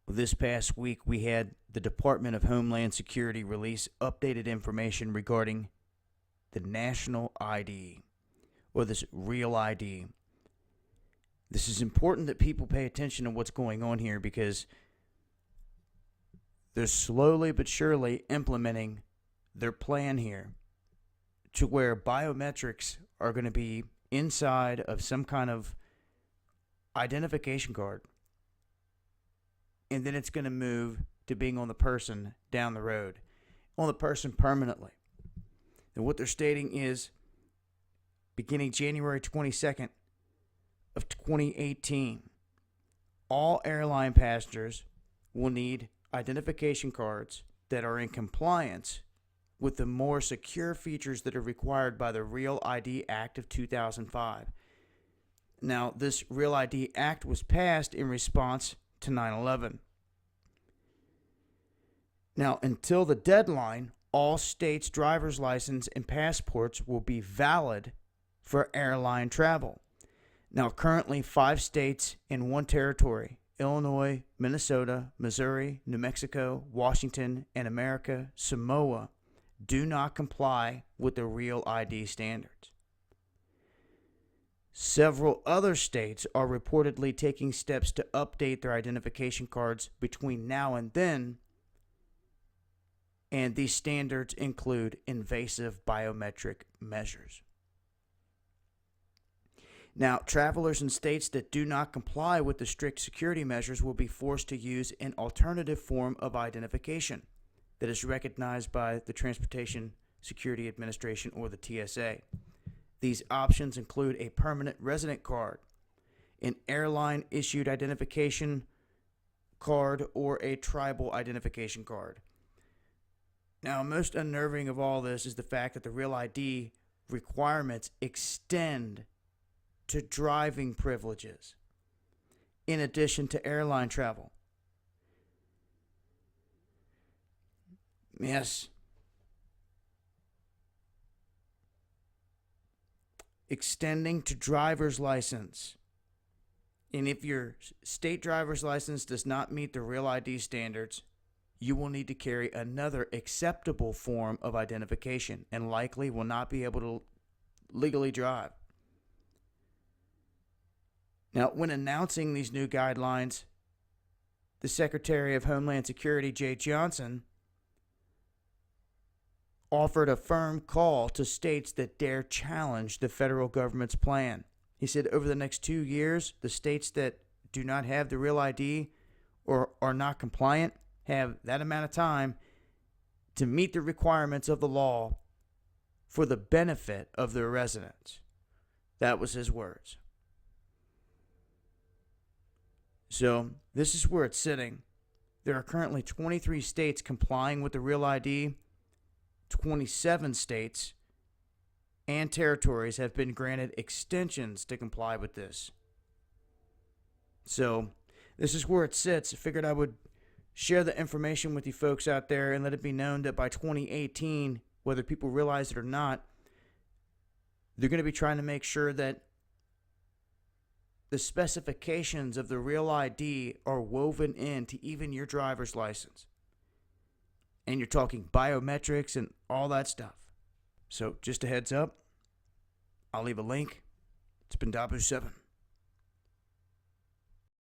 This past week, we had the Department of Homeland Security release updated information regarding the national ID, or this real ID. This is important that people pay attention to what's going on here because they're slowly but surely implementing their plan here to where biometrics are going to be inside of some kind of identification card. And then it's going to move to being on the person down the road, on the person permanently. And what they're stating is beginning January 22nd of 2018, all airline passengers will need identification cards that are in compliance with the more secure features that are required by the Real ID Act of 2005. Now, this Real ID Act was passed in response to 9/11. Now, until the deadline, all states' driver's license and passports will be valid for airline travel. Now, currently, 5 states and 1 territory, Illinois, Minnesota, Missouri, New Mexico, Washington, and America Samoa, do not comply with the Real ID standards. Several other states are reportedly taking steps to update their identification cards between now and then, and these standards include invasive biometric measures. Now, travelers in states that do not comply with the strict security measures will be forced to use an alternative form of identification that is recognized by the Transportation Security Administration, or the TSA. These options include a permanent resident card, an airline-issued identification card, or a tribal identification card. Now, most unnerving of all this is the fact that the Real ID requirements extend to driving privileges in addition to airline travel. Yes. Extending to driver's license. And if your state driver's license does not meet the Real ID standards, you will need to carry another acceptable form of identification and likely will not be able to legally drive. Now, when announcing these new guidelines, the Secretary of Homeland Security, Jay Johnson, offered a firm call to states that dare challenge the federal government's plan. He said over the next 2 years, the states that do not have the Real ID or are not compliant have that amount of time to meet the requirements of the law for the benefit of their residents. That was his words. So this is where it's sitting. There are currently 23 states complying with the Real ID. 27 states and territories have been granted extensions to comply with this. So this is where it sits. I figured I would share the information with you folks out there and let it be known that by 2018, whether people realize it or not, they're going to be trying to make sure that the specifications of the Real ID are woven into even your driver's license. And you're talking biometrics and all that stuff. So just a heads up, I'll leave a link. It's been Dabu7.